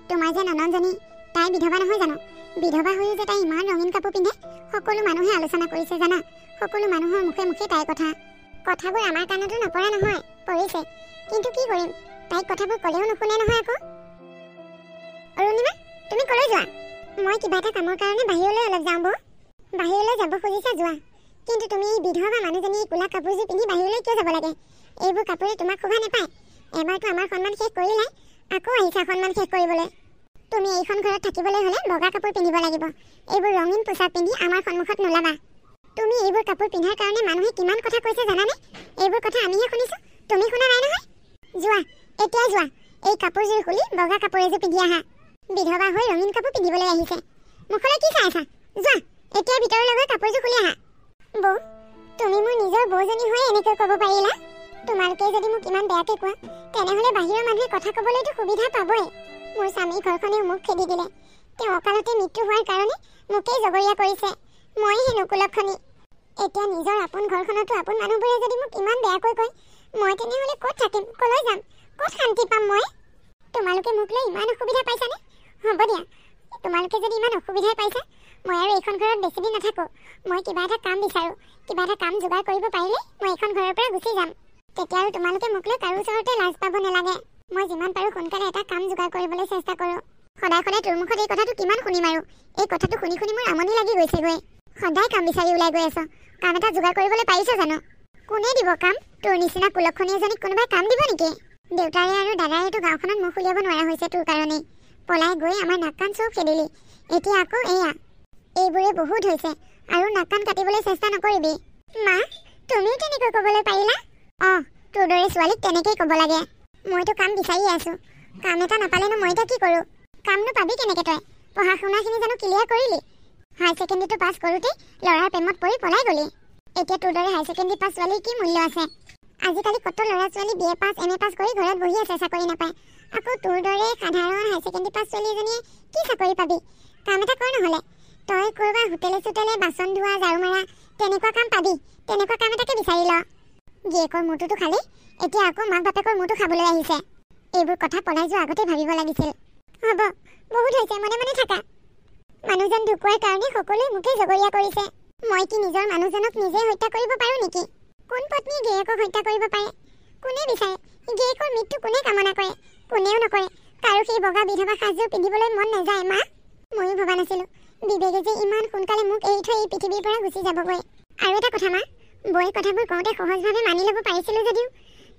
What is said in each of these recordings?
তোমাৰ যে নননজনী তাই বিধৱা নহয় জানো? বিধৱা হৈও যে তাই ইমান ৰঙীন কাপোৰ পিন্ধে, সকলো মানুহে আলোচনা কৰিছে জানা। সকলো মানুহৰ মুখে মুখে তাইৰ কথাবোৰ আমাৰ কাণতো নপৰা নহয়, পৰিছে। কিন্তু কি কৰিম, তাইক কথাবোৰ ক'লেও নুশুনে নহয় আকৌ। অৰুণিমা, তুমি ক'লৈ যোৱা? মই কিবা এটা কামৰ কাৰণে বাহিৰলৈ অলপ যাওঁ বৌ। বাহিৰলৈ যাব খুজিছা যোৱা, কিন্তু তুমি বিধৱা মানুহজনী কোলা কাপোৰযোৰ পিন্ধি বাহিৰলৈ কিয় যাব লাগে? এইবোৰ কাপোৰে তোমাক শোভা নাপায়। এবাৰতো আমাৰ সন্মান শেষ কৰিলাই, আকৌ আহিছা সন্মান শেষ কৰিবলৈ। তুমি এইখন ঘৰত থাকিবলৈ হ'লে বগা কাপোৰ পিন্ধিব লাগিব। এইবোৰ ৰঙীন পোছাক পিন্ধি আমাৰ সন্মুখত নোলাবা। তুমি এইবোৰ কাপোৰ পিন্ধাৰ কাৰণে মানুহে কিমান কথা কৈছে জানানে? এইবোৰ কথা আমিহে শুনিছো, তুমি শুনা নাই নহয়। যোৱা, এতিয়া যোৱা, এই কাপোৰযোৰ খুলি বগা কাপোৰ এযোৰ পিন্ধি আহা। বিধৱা হৈ ৰঙীন কাপোৰ পিন্ধিবলৈ আহিছে, মুখলৈ কি চাই আছা? যোৱা, এতিয়া ভিতৰলৈ গৈ কাপোৰযোৰ খুলি আহা। বৌ, তুমি মোৰ নিজৰ বৌজনী হৈ এনেকৈ ক'ব পাৰিলা? তোমালোকে যদি মোক ইমান বেয়াকৈ কোৱা, তেনেহ'লে বাহিৰৰ মানুহে কথা ক'বলৈতো সুবিধা পাবই। মোৰ স্বামী ঘৰখনেও মোক খেদি দিলে। তেওঁ অকালতে মৃত্যু হোৱাৰ কাৰণে মোকেই জগৰীয়া কৰিছে। মই হে নুকুলক্ষণী। এতিয়া নিজৰ আপোন ঘৰখনতো আপোন মানুহবোৰে যদি মোক ইমান বেয়াকৈ কয়, মই তেনেহ'লে ক'ত থাকিম, ক'লৈ যাম, ক'ত শান্তি পাম মই? তোমালোকে মোক লৈ ইমান অসুবিধা পাইছানে? হ'ব দিয়া, তোমালোকে যদি ইমান অসুবিধাই পাইছা, মই আৰু এইখন ঘৰত বেছিদিন নাথাকোঁ। মই কিবা এটা কাম বিচাৰোঁ। কিবা এটা কাম যোগাৰ কৰিব পাৰিলে মই এইখন ঘৰৰ পৰা গুচি যাম। তেতিয়া আৰু তোমালোকে মোক লৈ কাৰো ওচৰতে লাজ পাব নালাগে। মই যিমান পাৰোঁ সোনকালে এটা কাম যোগাৰ কৰিবলৈ চেষ্টা কৰোঁ। সদায় সদায় তোৰ মুখত এই কথাটো কিমান শুনিম আৰু? এই কথাটো শুনি শুনি মোৰ আমনি লাগি গৈছেগৈ। সদায় কাম বিচাৰি ওলাই গৈ আছ, কাম এটা যোগাৰ কৰিবলৈ পাৰিছ জানো? কোনে দিব কাম? তোৰ নিচিনা কুলক্ষণী এজনীক কোনোবাই কাম দিব নেকি? দেউতাৰে আৰু দাদাৰেতো গাঁওখনত মুখ উলিয়াব নোৱাৰা হৈছে তোৰ কাৰণেই। পলাই গৈ আমাৰ নাক কাণ চব খেদিলি। এতিয়া আকৌ এয়া, এইবোৰে বহুত হৈছে, আৰু নাক কাণ কাটিবলৈ চেষ্টা নকৰিবি। মা, তুমিও তেনেকৈ ক'বলৈ পাৰিলা? অঁ, তোৰ দৰে ছোৱালীক তেনেকেই ক'ব লাগে। মইতো কাম বিচাৰিয়ে আছোঁ। কাম এটা নাপালেনো মই এতিয়া কি কৰোঁ? কামনো পাবি কেনেকৈ তই? পঢ়া শুনাখিনি জানো ক্লিয়াৰ কৰিলি? হাই ছেকেণ্ডেৰীটো পাছ কৰোঁতেই ল'ৰাৰ প্ৰেমত পৰি পলাই গ'লি। এতিয়া তোৰ দৰে হাই ছেকেণ্ডেৰী পাছ ছোৱালীৰ কি মূল্য আছে? আজিকালি কত ল'ৰা ছোৱালী BA পাছ MA পাছ কৰি ঘৰত বহি আছে, চাকৰি নাপায়। আকৌ তোৰ দৰে সাধাৰণ হাই ছেকেণ্ডেৰী পাছ ছোৱালী এজনীয়ে কি চাকৰি পাবি? কাম এটা কৰ নহ'লে, তই ক'ৰবাৰ হোটেলে চোটেলে বাচন ধোৱা, ঝাৰু মাৰা, তেনেকুৱা কাম পাবি। তেনেকুৱা কাম এটাকে বিচাৰি ল। জীয়েকৰ মূৰটোতো খালি, এতিয়া আকৌ মাক বাপেকৰ মূৰটো খাবলৈ আহিছে। এইবোৰ কথা পলাই যোৱা আগতে ভাবিব লাগিছিল। হ'ব, বহুত হৈছে, মনে মনে থাকা। মানুহজন ঢুকুৱাৰ কাৰণে সকলোৱে মোকেই জগৰীয়া কৰিছে। মই কি নিজৰ মানুহজনক নিজে হত্যা কৰিব পাৰোঁ নেকি? কোন পত্নীয়ে গিৰিয়েকক হত্যা কৰিব পাৰে? কোনে বিচাৰে? গিৰিয়েকৰ মৃত্যু কোনে কামনা কৰে? কোনেও নকৰে। কাৰো সেই বগা বিধৱা সাজযোৰ পিন্ধিবলৈ মন নাযায়। মা, ময়ো ভবা নাছিলোঁ বিবেকে যে ইমান সোনকালে মোক এৰি থৈ এই পৃথিৱীৰ পৰা গুচি যাবগৈ। আৰু এটা কথা মা, বৌয়ে কথাবোৰ কওঁতে সহজভাৱে মানি ল'ব পাৰিছিলোঁ যদিও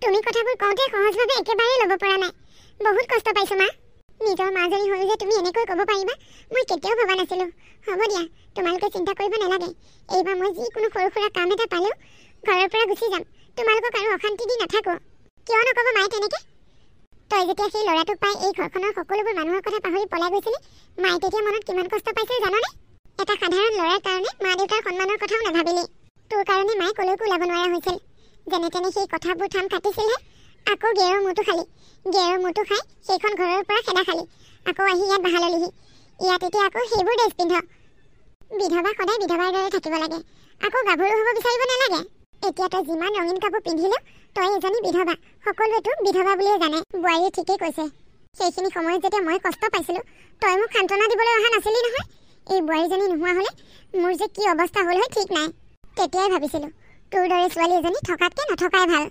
তুমি কথাবোৰ কওঁতে সহজভাৱে একেবাৰেই ল'ব পৰা নাই। বহুত কষ্ট পাইছোঁ মা। নিজৰ মাজনী হৈ যে তুমি এনেকৈ ক'ব পাৰিবা, মই কেতিয়াও ভবা নাছিলোঁ। হ'ব দিয়া, তোমালোকে চিন্তা কৰিব নালাগে। এইবাৰ মই যিকোনো সৰু সুৰা কাম এটা পালেও ঘৰৰ পৰা গুচি যাম। তোমালোকক আৰু অশান্তি দি নাথাকোঁ। কিয় নক'ব মায়ে তেনেকৈ? তই যেতিয়া সেই ল'ৰাটোক পাই এই ঘৰখনৰ সকলোবোৰ মানুহৰ কথা পাহৰি পলাই গৈছিলি, মায়ে তেতিয়া মনত কিমান কষ্ট পাইছিল জাননে? এটা সাধাৰণ ল'ৰাৰ কাৰণে মা দেউতাৰ সন্মানৰ কথাও নাভাবিলি। তোৰ কাৰণে মায়ে ক'লৈকো ওলাব নোৱাৰা হৈছিল। যেনে তেনে সেই কথাবোৰ থাম কাটিছিলহে, আকৌ গেৰৰ মূৰটো খালি। গেৰৰ মূৰটো খাই সেইখন ঘৰৰ পৰা খেদা খালি। আকৌ আহি ইয়াত বাহা ল'লিহি। ইয়াত এতিয়া আকৌ সেইবোৰ ড্ৰেছ পিন্ধ। বিধৱা সদায় বিধৱাৰ দৰে থাকিব লাগে, আকৌ গাভৰু হ'ব বিচাৰিব নালাগে। এতিয়া তই যিমান ৰঙীন কাপোৰ পিন্ধিলেও তই এজনী বিধৱা, সকলোৱে তোক বিধৱা বুলিয়ে জানে। বোৱাৰীয়ে ঠিকেই কৈছে। সেইখিনি সময়ত যেতিয়া মই কষ্ট পাইছিলোঁ, তই মোক সান্তনা দিবলৈ অহা নাছিলি নহয়। এই বোৱাৰীজনী নোহোৱা হ'লে মোৰ যে কি অৱস্থা হ'ল হয় ঠিক নাই। তেতিয়াই ভাবিছিলোঁ তোৰ দৰে ছোৱালী এজনী থকাতকৈ নথকাই ভাল।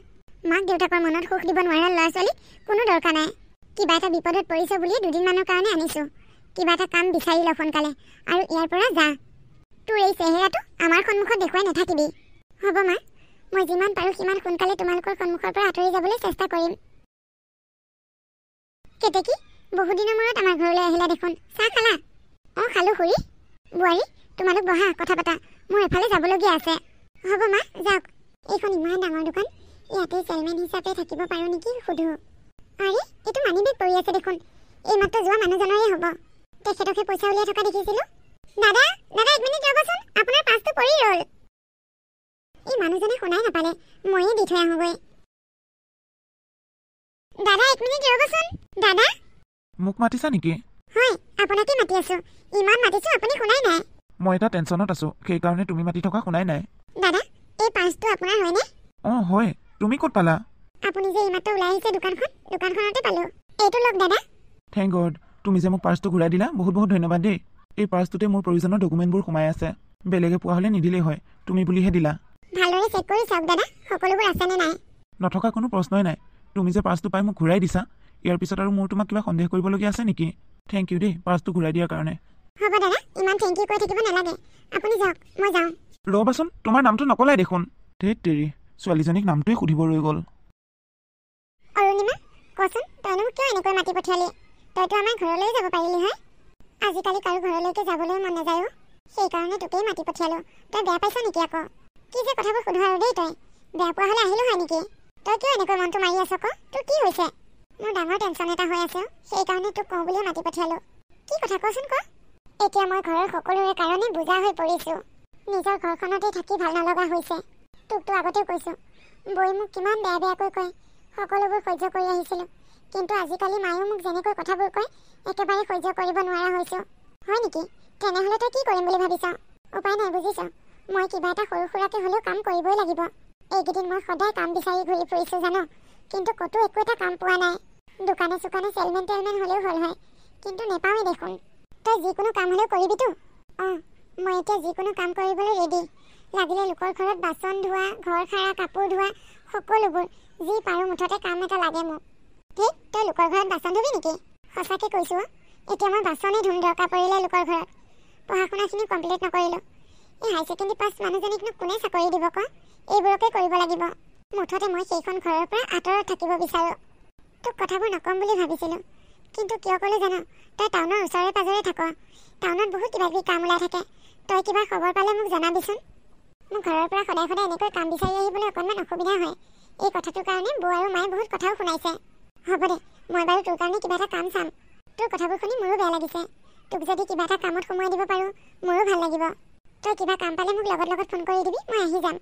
মাক দেউতাকৰ মনত সুখ দিব নোৱাৰা ল'ৰা ছোৱালী কোনো দৰকাৰ নাই। কিবা এটা বিপদত পৰিছ বুলিয়ে দুদিনমানৰ কাৰণে আনিছোঁ। কিবা এটা কাম বিচাৰি ল সোনকালে, আৰু ইয়াৰ পৰা যা। তোৰ এই চেহেৰাটো আমাৰ সন্মুখত দেখুৱাই নাথাকিবি। হ'ব মা, মই যিমান পাৰোঁ সিমান সোনকালে তোমালোকৰ সন্মুখৰ পৰা আঁতৰি যাবলৈ চেষ্টা কৰিম। কেতেকী, বহুদিনৰ মূৰত আমাৰ ঘৰলৈ আহিলা দেখোন। চাহ খালা? অঁ খালোঁ খুৰী। বোৱাৰী, তোমালোক বহা, কথা পাতা। মোৰ এফালে যাবলগীয়া আছে। হ'ব মা, যাওক। এইখন ইমান ডাঙৰ দোকান, ইয়াতে চেলমেন হিচাপে থাকিব পাৰোঁ নেকি সুধোঁ। আৰে, এইটো মানি বেগ পৰি আছে দেখোন। এইমাত্ৰ যোৱা মানুহজনৰে হ'ব। তেখেতকে পইচা উলিয়াই থকা দেখিছিলোঁ। দাদা, দাদা 1 মিনিট ৰ'বচোন, আপোনাৰ পাছটো পৰি ৰ'ল। এই মানুহজনে শুনাই নাপালে, ময়ে দি থৈ আহোঁগৈ। দাদা 1 মিনিট ৰ'বচোন। দাদা, মোক মাতিছা নেকি? হয়, আপোনাকে মাতি আছোঁ। ইমান মাতিছোঁ, আপুনি শুনাই নাই। মই এটা টেনশ্যনত আছোঁ, সেইকাৰণে তুমি মাতি থকা শুনাই নাই। দাদা, এই পাছটো আপোনাৰ হয়নে? অঁ হয়। তুমি ক'ত পালা? আপুনি যে এইমাত্ৰ ওলাই আহিছে দোকানখনতে পালোঁ। এইটো লওক দাদা। Thank god. তুমি যে মোক পাৰ্চটো ঘূৰাই দিলা বহুত বহুত ধন্যবাদ দেই। এই পাৰ্চটোতে মোৰ প্ৰয়োজনীয় ডকুমেণ্টবোৰ সোমাই আছে। বেলেগে পোৱা হ'লে নিদিলেই হয়, তুমি বুলিহে দিলা। ভালদৰে চেক কৰি চাওক দাদা, সকলোবোৰ আছেনে নাই। নথকা কোনো প্ৰশ্নই নাই। তুমি যে পাৰ্চটো পাই মোক ঘূৰাই দিছা, ইয়াৰ পিছত আৰু মোৰ তোমাক কিবা সন্দেহ কৰিবলগীয়া আছে নেকি? থেংক ইউ দেই পাৰ্চটো ঘূৰাই দিয়াৰ কাৰণে। হ'ব দাদা, ইমান থেংক ইউ কৈ থাকিব নালাগে। আপুনি যাওক, মই যাওঁ। ৰ'বাচোন, তোমাৰ নামটো নকলাই দেখোন। ধেৎ তেৰি, ছোৱালীজনীক নামটোৱে সুধিব ৰৈ গ'ল। অৰুণিমা, কচোন তইনো মোক কিয় এনেকৈ মাতি পঠিয়ালি? তইতো আমাৰ ঘৰলৈ যাব পাৰিলি হয়। আজিকালি কাৰো ঘৰলৈকে যাবলৈ মন নাযায়ো, সেইকাৰণে তোকেই মাতি পঠিয়ালো। তই বেয়া পাইছ নেকি আকৌ? কি যে কথাবোৰ সোধো আৰু দেই তই। বেয়া পোৱা হ'লে আহিলো হয় নেকি? তই কিয় এনেকৈ মনটো মাৰি আছ ক? তোৰ কি হৈছে? মোৰ ডাঙৰ টেনশ্যন এটা হৈ আছে, সেইকাৰণে তোক কওঁ বুলিয়ে মাতি পঠিয়ালো। কি কথা কচোন ক? এতিয়া মই ঘৰৰ সকলোৰে কাৰণে বুজা হৈ পৰিছোঁ। নিজৰ ঘৰখনতে থাকি ভাল নলগা হৈছে। তোকতো আগতেও কৈছোঁ, বৈ মোক কিমান বেয়া বেয়াকৈ কয়, সকলোবোৰ সহ্য কৰি আহিছিলোঁ। কিন্তু আজিকালি মায়েও মোক যেনেকৈ কথাবোৰ কয়, একেবাৰে সহ্য কৰিব নোৱাৰা হৈছোঁ। হয় নেকি? তেনেহ'লে তই কি কৰিম বুলি ভাবিছ? উপায় নাই বুজিছ, মই কিবা এটা সৰু সুৰাকৈ হ'লেও কাম কৰিবই লাগিব। এইকেইদিন মই সদায় কাম বিচাৰি ঘূৰি ফুৰিছোঁ জানো, কিন্তু ক'তো একো এটা কাম পোৱা নাই। দোকানে চোকানে চেলমেন টেলমেন হ'লেও হ'ল হয়, কিন্তু নেপাওঁৱেই দেখোন। তই যিকোনো কাম হ'লেও কৰিবিতো? অঁ, মই এতিয়া যিকোনো কাম কৰিবলৈ ৰেডি। লাগিলে লোকৰ ঘৰত বাচন ধোৱা, ঘৰ সাৰা, কাপোৰ ধোৱা, সকলোবোৰ যি পাৰোঁ মুঠতে কাম এটা লাগে মোক। ঠিক, তই লোকৰ ঘৰত বাচন ধুবি নেকি? সঁচাকৈ কৈছোঁ, এতিয়া মই বাচনেই ধুম দৰকাৰ পৰিলে লোকৰ ঘৰত। পঢ়া শুনাখিনি কমপ্লিট নকৰিলোঁ। এই হাই ছেকেণ্ডেৰী পাছ মানুহজনীকনো কোনে চাকৰি দিব ক? এইবোৰকে কৰিব লাগিব। মুঠতে মই সেইখন ঘৰৰ পৰা আঁতৰত থাকিব বিচাৰোঁ। তোক কথাবোৰ নক'ম বুলি ভাবিছিলোঁ, কিন্তু কিয় ক'লো জানো? তই টাউনৰ ওচৰে পাজৰে থাক, টাউনত বহুত কিবা কিবি কাম ওলাই থাকে। তই কিবা খবৰ পালে মোক জনাবিচোন। মোৰ ঘৰৰ পৰা সদায় সদায় এনেকৈ কাম বিচাৰি আহিবলৈ অকণমান অসুবিধা হয়। এই কথাটোৰ কাৰণে বৌ আৰু মায়ে বহুত কথাও শুনাইছে। হ'ব দে, মই বাৰু তোৰ কাৰণে কিবা এটা কাম চাম। তোৰ কথাবোৰ শুনি মোৰো বেয়া লাগিছে। তোক যদি কিবা এটা কামত সোমোৱাই দিব পাৰোঁ, মোৰো ভাল লাগিব। তই কিবা কাম পালে মোক লগত লগত ফোন কৰি দিবি, মই আহি যাম।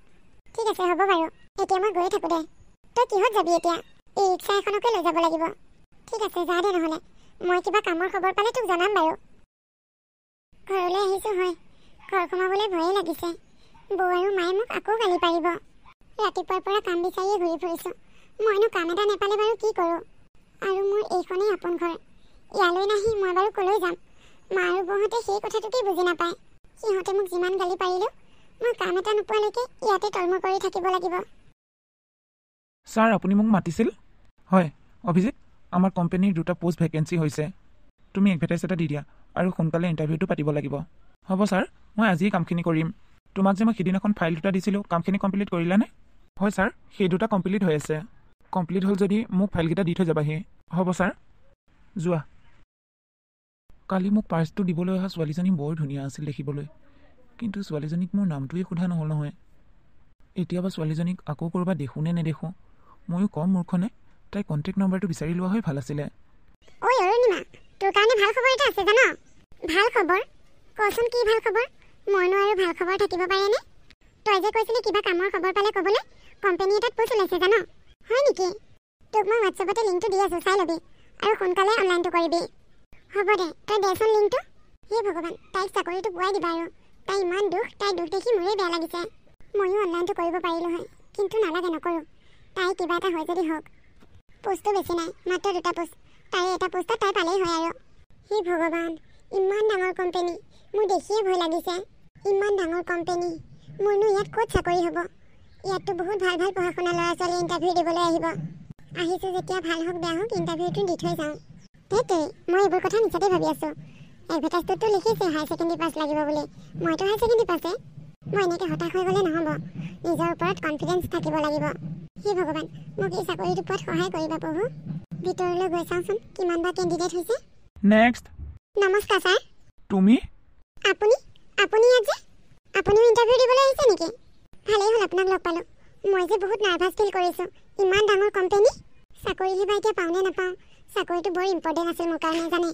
ঠিক আছে, হ'ব বাৰু। এতিয়া মই গৈয়ে থাকোঁ দে। তই কিহত যাবি এতিয়া? এই ৰিক্সা এখনকে লৈ যাব লাগিব। ঠিক আছে, যা দে নহ'লে। মই কিবা কামৰ খবৰ পালে তোক জনাম বাৰু। ঘৰলৈ আহিছোঁ হয়, ঘৰ সোমাবলৈ ভয়ে লাগিছে। বৌ আৰু মায়ে মোক আকৌ গালি পাৰিব। ৰাতিপুৱাৰ পৰা কাম বিচাৰিয়ে ঘূৰি ফুৰিছোঁ। মইনো কাম এটা নাপালে বাৰু কি কৰোঁ? আৰু মোৰ এইখনেই আপোন ঘৰ। ইয়ালৈ নাহি মই বাৰু ক'লৈ যাম? মা আৰু বৌহঁতে সেই কথাটোকেই বুজি নাপায়। সিহঁতে মোক যিমান গালি পাৰিলেও মই কাম এটা নোপোৱালৈকে ইয়াতে তলমূৰ কৰি থাকিব লাগিব। ছাৰ, আপুনি মোক মাতিছিল? হয় অভিজিত, আমাৰ কোম্পানীৰ 2টা পোষ্ট ভেকেঞ্চি হৈছে। তুমি এডভাৰটাইজ এটা দি দিয়া আৰু সোনকালে ইণ্টাৰভিউটো পাতিব লাগিব। হ'ব ছাৰ, মই আজিয়ে কামখিনি কৰিম। তোমাক যে মই সিদিনাখন ফাইল 2টা দিছিলোঁ, কামখিনি কমপ্লিট কৰিলানে? হয় ছাৰ, সেই 2টা কমপ্লিট হৈ আছে। কমপ্লিট হ'ল যদি মোক ফাইলকেইটা দি থৈ যাবাহি। হ'ব ছাৰ, যোৱা। কালি মোক পাৰ্চটো দিবলৈ অহা ছোৱালীজনী বৰ ধুনীয়া আছিল দেখিবলৈ, কিন্তু ছোৱালীজনীক মোৰ নামটোৱে সোধা নহ'ল নহয়। এতিয়াবা ছোৱালীজনীক আকৌ ক'ৰবাত দেখোঁ নে নেদেখোঁ। ময়ো কম মূৰ্খনে, তাই কণ্টেক্ট নম্বৰটো বিচাৰি লোৱা হৈ ভাল আছিলে। ঐ অৰুণিমা, তোৰ কাৰণে ভাল খবৰ এটা আছে জানো? ভাল খবৰ? কচোন কি ভাল খবৰ? মইনো আৰু ভাল খবৰ থাকিব পাৰেনে? তই যে কৈছিলি কিবা কামৰ খবৰ পালে ক'বলৈ, কোম্পানী এটাত পোষ্ট ওলাইছে জানো? হয় নেকি? তোক মই হোৱাটছএপতে লিংকটো দি আছোঁ, চাই ল'বি আৰু সোনকালে অনলাইনটো কৰিবি। হ'ব দে, তই দেচোন লিংকটো। হে ভগৱান, তাইক চাকৰিটো পোৱাই দিবা আৰু। তাই ইমান দুখ, তাইৰ দুখ দেখি মোৰেই বেয়া লাগিছে। ময়ো অনলাইনটো কৰিব পাৰিলোঁ হয়, কিন্তু নালাগে, নকৰোঁ। তাই কিবা এটা হয় যদি হওক। পোষ্টটো বেছি নাই, মাত্ৰ 2টা পোষ্ট। তাই এটা পোষ্টত তাই পালেই হয় আৰু। হে ভগৱান, ইমান ডাঙৰ কোম্পানী, মোৰ দেখিয়ে ভয় লাগিছে। ইমান ডাঙৰ কোম্পানী, মোৰনো ইয়াত ক'ত চাকৰি হ'ব? ইয়াততো বহুত ভাল ভাল পঢ়া শুনা ল'ৰা ছোৱালী ইণ্টাৰভিউ দিবলৈ আহিব। আহিছোঁ যেতিয়া ভাল হওক বেয়া হওক ইণ্টাৰভিউটো দি থৈ যাওঁ। সেইটোৱেই, মই এইবোৰ কথা মিছাতে ভাবি আছোঁ। এডভাৰটাইজটোতো লিখিছে হাই ছেকেণ্ডেৰী পাছ লাগিব বুলি। মইতো হাই ছেকেণ্ডেৰী পাছে। মই এনেকৈ হতাশ হৈ গ'লে নহ'ব, নিজৰ ওপৰত কনফিডেঞ্চ থাকিব লাগিব। হে ভগৱান, মোক এই চাকৰিটো পোৱাত সহায় কৰিবা প্ৰভু। ভিতৰলৈ গৈ চাওঁচোন কিমান বা কেণ্ডিডেট হৈছে। নেক্সট। নমস্কাৰ ছাৰ। তুমি? আপুনি ইয়াত যে? আপুনিও ইণ্টাৰভিউ দিবলৈ আহিছে নেকি? ভালেই হ'ল আপোনাক লগ পালোঁ। মই যে বহুত নাৰ্ভাছ ফিল কৰিছোঁ। ইমান ডাঙৰ কোম্পানী, চাকৰিহে বা এতিয়া পাওঁ নে নাপাওঁ। চাকৰিটো বৰ ইম্পৰ্টেণ্ট আছিল মোৰ কাৰণে জানে।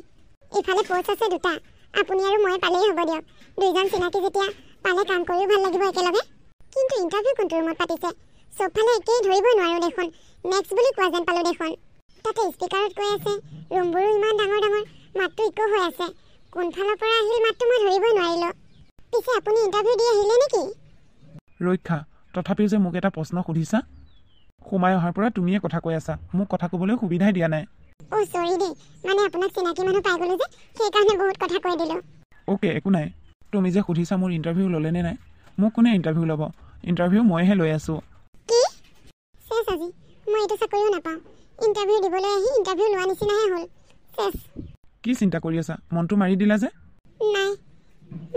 ইফালে পোষ্ট আছে 2টা, আপুনি আৰু মই পালেই হ'ব দিয়ক। দুইজন চিনাকি যেতিয়া, পালে কাম কৰিও ভাল লাগিব একেলগে। কিন্তু ইণ্টাৰভিউ কোনটো ৰুমত পাতিছে? চবফালে একেই, ধৰিবই নোৱাৰোঁ দেখোন। নেক্সট বুলি কোৱা যেন পালোঁ দেখোন। তাতে স্পিকাৰত কৈ আছে, ৰুমবোৰো ইমান ডাঙৰ ডাঙৰ, মাতটো ইকো হৈ আছে। কোনফালৰ পৰা আহিল মাতটো মই ধৰিবই নোৱাৰিলোঁ। পিছে আপুনি ইণ্টাৰভিউ দি আহিলে নেকি? ৰক্ষা, তথাপিও যে মোক এটা প্ৰশ্ন সুধিছা। সোমাই অহাৰ পৰা তুমিয়ে কথা কৈ আছা, মোক কথা ক'বলৈ সুবিধাই দিয়া নাই। অ' সৰি দেই, মানে আপোনাক চিনাকি মানুহ পাই গ'লো যে সেইকাৰণে বহুত কথা কৈ দিলোঁ। অ'কে, একো নাই। তুমি যে সুধিছা মোৰ ইণ্টাৰভিউ ল'লেনে নাই, মোক কোনে ইণ্টাৰভিউ ল'ব? ইণ্টাৰভিউ মইহে লৈ আছোঁ। কি চেছ আজি মই এইটো চাকৰিও নাপাওঁ। ইণ্টাৰভিউ দিবলৈ আহি ইণ্টাৰভিউ লোৱা নিচিনাহে হ'ল। চেছ। কি চিন্তা কৰি আছা? মনটো মাৰি দিলা যে। নাই,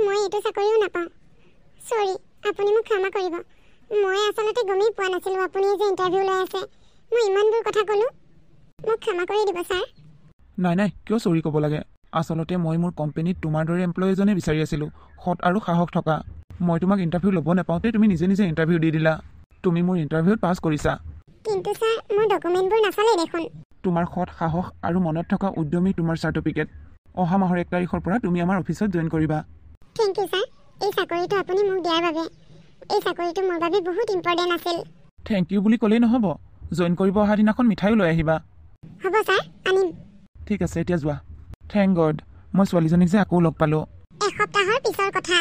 মই এইটো চাকৰিও নাপাওঁ। চৰি, আপুনি মোক ক্ষমা কৰিব। মই আচলতে গমেই পোৱা নাছিলোঁ আপুনি যে ইণ্টাৰভিউ লৈ আছে। মই ইমানবোৰ কথা ক'লোঁ, মোক ক্ষমা কৰি দিব ছাৰ। নাই নাই, কিয় চৰি ক'ব লাগে? আচলতে মই মোৰ কোম্পেনীত তোমাৰ দৰে এমপ্লয়ী এজনে বিচাৰি আছিলোঁ, সৎ আৰু সাহস থকা। মই তোমাক ইণ্টাৰভিউ ল'ব নাপাওঁতে তুমি নিজে নিজে ইণ্টাৰভিউ দি দিলা। তুমি মোৰ ইণ্টাৰভিউত পাছ কৰিছা। কিন্তু ছাৰ, মোৰ ডকুমেণ্টবোৰ নাচালে দেখোন। তোমাৰ সৎ সাহস আৰু মনত থকা উদ্যমী তোমাৰ চাৰ্টিফিকেট। অহা মাহৰ 1 তাৰিখৰ পৰা তুমি আমাৰ অফিচত জইন কৰিবা। থেংক ইউ ছাৰ, এই চাকৰিটো আপুনি মোক দিয়াৰ বাবে। এই চাকৰিটো মোৰ বাবে বহুত ইম্পৰ্টেণ্ট আছিল। থেংক ইউ বুলি ক'লেই নহ'ব, জইন কৰিব অহা দিনাখন মিঠাইও লৈ আহিবা। হ'ব ছাৰ, আনিম। ঠিক আছে, এতিয়া যোৱা। থেংক গড, মই ছোৱালীজনীক যে আকৌ লগ পালোঁ। এসপ্তাহৰ পিছৰ কথা।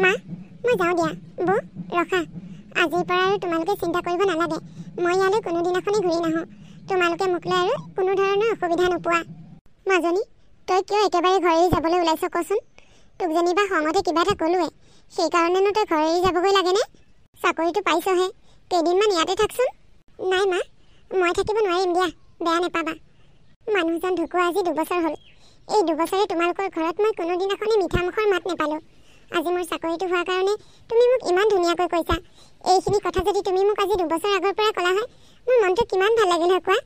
মা, মই যাওঁ দিয়া। বৌ, ৰখা। আজিৰ পৰা আৰু তোমালোকে চিন্তা কৰিব নালাগে। মই ইয়ালৈ কোনোদিনাখনেই ঘূৰি নাহোঁ। তোমালোকে মোক লৈ আৰু কোনো ধৰণৰ অসুবিধা নোপোৱা। মাজনী, তই কিয় একেবাৰে ঘৰ এৰি যাবলৈ ওলাইছ কচোন? তোক যেনিবা খঙতে কিবা এটা ক'লোৱে, সেইকাৰণেনো তই ঘৰ এৰি যাবগৈ লাগেনে? চাকৰিটো পাইছহে, কেইদিনমান ইয়াতে থাকচোন। নাই মা, মই থাকিব নোৱাৰিম দিয়া, বেয়া নেপাবা। মানুহজন ঢুকুৱা আজি 2 বছৰ হ'ল। এই 2 বছৰে তোমালোকৰ ঘৰত মই কোনোদিনাখনেই মিঠা মুখৰ মাত নেপালোঁ। আজি মোৰ চাকৰিটো হোৱাৰ কাৰণে তুমি মোক ইমান ধুনীয়াকৈ কৈছা। এইখিনি কথা যদি তুমি মোক আজি 2 বছৰ আগৰ পৰা ক'লা হয়, মোৰ মনটো কিমান ভাল লাগিল হয় কোৱা?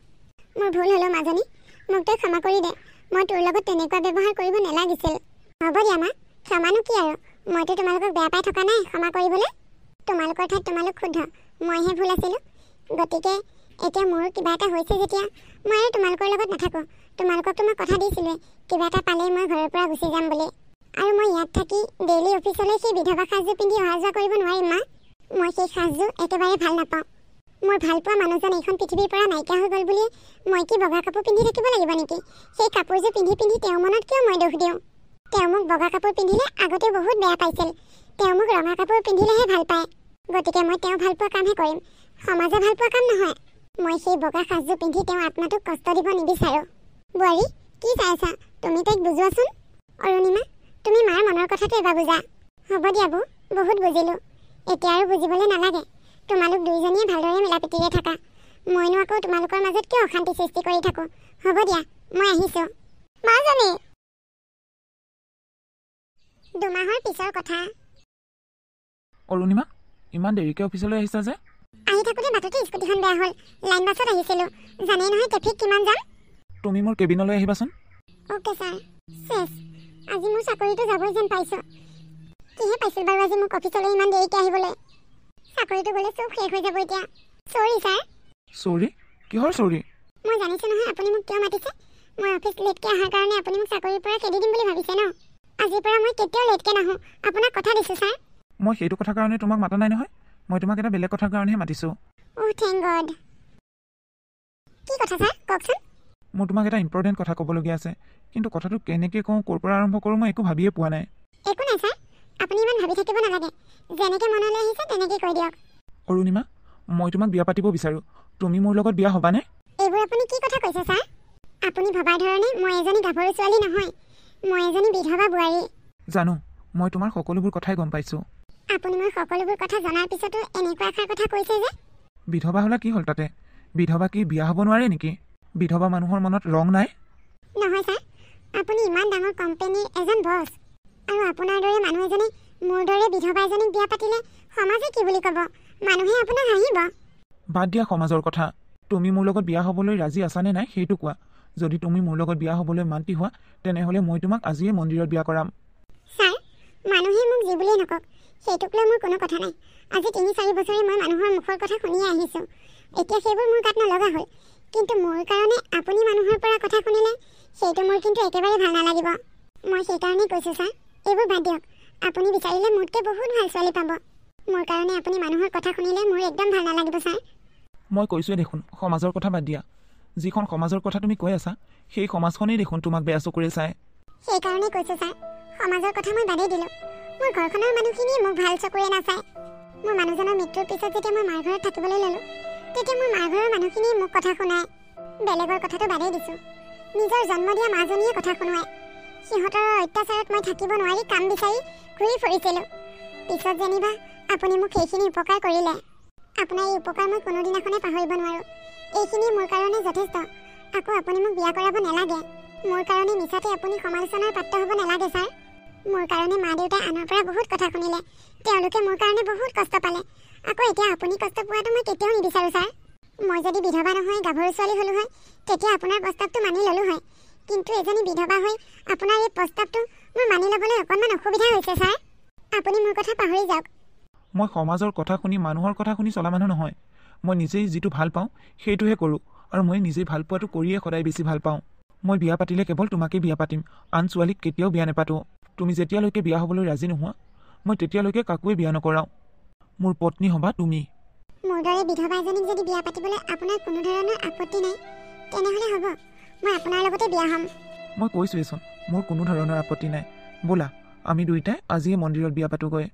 মোৰ ভুল হ'লেও মাজনী, মোক তই ক্ষমা কৰি দে। মই তোৰ লগত তেনেকুৱা ব্যৱহাৰ কৰিব নালাগিছিল। হ'ব দিয়া মা, ক্ষমানো কি আৰু? মইতো তোমালোকক বেয়া পাই থকা নাই ক্ষমা কৰিবলৈ। তোমালোকৰ ঠাইত তোমালোক শুদ্ধ, মইহে ভুল আছিলোঁ। গতিকে এতিয়া মোৰ কিবা এটা হৈছে যেতিয়া মই আৰু তোমালোকৰ লগত নাথাকোঁ। তোমালোককতো মই কথা দিছিলোঁৱে, কিবা এটা পালেই মই ঘৰৰ পৰা গুচি যাম বুলি। আৰু মই ইয়াত থাকি ডেইলি অফিচলৈ সেই বিধৱা সাজযোৰ পিন্ধি অহা যোৱা কৰিব নোৱাৰিম মা। মই সেই সাজযোৰ একেবাৰে ভাল নাপাওঁ। মোৰ ভালপোৱা মানুহজন এইখন পৃথিৱীৰ পৰা নাইকিয়া হৈ গ'ল বুলি মই কি বগা কাপোৰ পিন্ধি থাকিব লাগিব নেকি? সেই কাপোৰযোৰ পিন্ধি পিন্ধি তেওঁৰ মনত কিয় মই দোষ দিওঁ? তেওঁ মোক বগা কাপোৰ পিন্ধিলে আগতে বহুত বেয়া পাইছিল। তেওঁ মোক ৰঙা কাপোৰ পিন্ধিলেহে ভাল পায়। গতিকে মই তেওঁ ভালপোৱা কামহে কৰিম, সমাজে ভালপোৱা কাম নহয়। মই সেই বগা সাজযোৰ পিন্ধি তেওঁৰ আত্মাটোক কষ্ট দিব নিবিচাৰোঁ। বোৱাৰী, কি চাই আছা? তুমি তাইক বুজোৱাচোন। অৰুণিমা, তুমি মাৰ মনৰ কথাটো এবাৰ বুজা। হ'ব দিয়া বৌ, বহুত বুজিলোঁ। এতিয়া আৰু বুজিবলৈ নালাগে। তোমালোক দুইজনীয়ে ভালদৰে মিলাপ্ৰীতিৰে থাকা। মইনো আকৌ তোমালোকৰ মাজত কিয় অশান্তি সৃষ্টি কৰি থাকোঁ? হ'ব দিয়া, মই আহিছোঁ। মাজনী। 2 মাহৰ পিছৰ কথা। অৰুণিমা, ইমান দেৰিকৈ অফিচলৈ আহিছা যে? আহি থাকোঁতে বাটতে স্কুটিখন বেয়া হ'ল। লাইন বাছত আহিছিলোঁ, জানেই নহয় ট্ৰেফিক কিমান যাম। তুমি মোৰ কেবিনলৈ আহিবাচোন। Okay sir. চেছ, আজি মোৰ চাকৰিটো যাবই যেন পাইছোঁ। কিহে পাইছিল বাৰু আজি মোক অফিচলৈ ইমান দেৰিকৈ আহিবলৈ? চাকৰিটো গ'লে চব শেষ হৈ যাব এতিয়া। চৰি ছাৰ। চৰি? কিহৰ চৰি? মই জানিছোঁ নহয় আপুনি মোক কিয় মাতিছে। মই অফিচ লেটকৈ অহাৰ কাৰণে আপুনি মোক চাকৰিৰ পৰা খেদি দিম বুলি ভাবিছে ন? আজিৰ পৰা মই কেতিয়াও লেটকৈ নাহোঁ, আপোনাক কথা দিছোঁ ছাৰ। মই সেইটো কথাৰ কাৰণে তোমাক মাতা নাই নহয়, মই তোমাক এটা বেলেগ কথাৰ কাৰণেহে মাতিছোঁ। অ' থেংক গড। কি কথা ছাৰ, কওকচোন। মোৰ তোমাক এটা ইম্পৰ্টেণ্ট কথা ক'বলগীয়া আছে, কিন্তু কথাটো কেনেকৈ কওঁ, ক'ৰ পৰা আৰম্ভ কৰোঁ মই একো ভাবিয়ে পোৱা নাই। একো নাই ছাৰ, আপুনি ইমান ভাবি থাকিব নালাগে। যেনেকৈ মনলৈ আহিছে তেনেকৈ কৈ দিয়ক। অৰুণিমা, মই তোমাক বিয়া পাতিব বিচাৰোঁ। তুমি মোৰ লগত বিয়া হ'বানে? এইবোৰ আপুনি কি কথা কৈছে ছাৰ? আপুনি ভবাৰ ধৰণে মই এজনী গাভৰু ছোৱালী নহয়, মই এজনী বিধৱা বোৱাৰী। জানো, মই তোমাৰ সকলোবোৰ কথাই গম পাইছোঁ। আপুনি মোৰ সকলোবোৰ কথা জনাৰ পিছতো এনেকুৱা এষাৰ কথা কৈছে যে? বিধৱা হ'লা কি হ'ল তাতে? বিধৱা কি বিয়া হ'ব নোৱাৰে নেকি? বিধৱা মানুহৰ মনত ৰং নাই? নহয় ছাৰ, আপুনি ইমান ডাঙৰ কোম্পানীৰ এজন বছ, আৰু আপোনাৰ দৰে মানুহ এজনে মোৰ দৰে বিধৱা এজনীক বিয়া পাতিলে সমাজে কি বুলি ক'ব? মানুহে আপোনাক হাঁহিব। বাদ দিয়া সমাজৰ কথা। তুমি মোৰ লগত বিয়া হ'বলৈ ৰাজি আছানে নাই সেইটো কোৱা। যদি তুমি মোৰ লগত বিয়া হ'বলৈ মান্তি হোৱা, তেনেহ'লে মই তোমাক আজিয়ে মন্দিৰত বিয়া কৰাম। ছাৰ, মানুহে মোক যি বুলিয়েই নকওক, সেইটোক লৈ মোৰ কোনো কথা নাই। আজি 3-4 বছৰে মই মানুহৰ মুখৰ কথা শুনিয়ে আহিছোঁ। এতিয়া সেইবোৰ মোৰ গাত নলগা হ'ল। কিন্তু মোৰ কাৰণে আপুনি মানুহৰ পৰা কথা শুনিলে সেইটো মোৰ কিন্তু একেবাৰে ভাল নালাগিব। মই সেইকাৰণেই কৈছোঁ ছাৰ, এইবোৰ বাদ দিয়ক। আপুনি বিচাৰিলে মোতকৈ বহুত ভাল ছোৱালী পাব। মোৰ কাৰণে আপুনি মানুহৰ কথা শুনিলে মোৰ একদম ভাল নালাগিব ছাৰ। মই কৈছোঁৱে দেখোন, সমাজৰ কথা বাদ দিয়া। যিখন সমাজৰ কথা তুমি কৈ আছা, সেই সমাজখনেই দেখোন তোমাক বেয়া চকুৰে চায়। সেইকাৰণেই কৈছোঁ ছাৰ, সমাজৰ কথা মই বাদেই দিলোঁ। মোৰ ঘৰখনৰ মানুহখিনিয়ে মোক ভাল চকুৰে নাচায়। মোৰ মানুহজনৰ মৃত্যুৰ পিছত যেতিয়া মই মাৰ ঘৰত থাকিবলৈ ল'লোঁ, তেতিয়া মোৰ মাৰ ঘৰৰ মানুহখিনিয়ে মোক কথা শুনায়। বেলেগৰ কথাটো বাদেই দিছোঁ, নিজৰ জন্ম দিয়া মাজনীয়ে কথা শুনোৱাই। সিহঁতৰ অত্যাচাৰত মই থাকিব নোৱাৰি কাম বিচাৰি ঘূৰি ফুৰিছিলোঁ। পিছত যেনিবা আপুনি মোক সেইখিনি উপকাৰ কৰিলে। আপোনাৰ এই উপকাৰ মই কোনোদিনাখনে পাহৰিব নোৱাৰোঁ। এইখিনি মোৰ কাৰণে যথেষ্ট। আকৌ আপুনি মোক বিয়া কৰাব নালাগে। মোৰ কাৰণে মিছাতে আপুনি সমালোচনাৰ পাত্ৰ হ'ব নালাগে ছাৰ। মোৰ কাৰণে মা দেউতাই আনৰ পৰা বহুত কথা শুনিলে, তেওঁলোকে মোৰ কাৰণে বহুত কষ্ট পালে। আকৌ এতিয়া আপুনি কষ্ট পোৱাটো মই কেতিয়াও নিবিচাৰোঁ ছাৰ। মই যদি বিধৱা নহয় গাভৰু ছোৱালী হ'লো হয়, তেতিয়া আপোনাৰ প্ৰস্তাৱটো মানি ল'লোঁ হয়। কিন্তু এজনী বিধৱা হৈ আপোনাৰ এই প্ৰস্তাৱটো মোৰ মানি ল'বলৈ অকণমান অসুবিধা হৈছে ছাৰ। আপুনি মোৰ কথা পাহৰি যাওক। মই সমাজৰ কথা শুনি মানুহৰ কথা শুনি চলা মানুহ নহয়। মই নিজেই যিটো ভাল পাওঁ সেইটোহে কৰোঁ, আৰু মই নিজেই ভাল পোৱাটো কৰিয়ে সদায় বেছি ভাল পাওঁ। মই বিয়া পাতিলে কেৱল তোমাকেই বিয়া পাতিম, আন ছোৱালীক কেতিয়াও বিয়া নেপাতোঁ। তুমি যেতিয়ালৈকে বিয়া হ'বলৈ ৰাজি নোহোৱা, মই তেতিয়ালৈকে কাকোৱে বিয়া নকৰাওঁ। মোৰ পত্নী হ'বা তুমি। মোৰ দৰে বিধৱা এজনীক যদি বিয়া পাতিবলৈ আপোনাৰ কোনো ধৰণৰ আপত্তি নাই, তেনেহ'লে হ'ব, মই আপোনাৰ লগতে বিয়া হ'ম। মই কৈছোৱেইচোন মোৰ কোনো ধৰণৰ আপত্তি নাই। ব'লা আমি দুয়োটাই আজিয়ে মন্দিৰত বিয়া পাতোগৈ।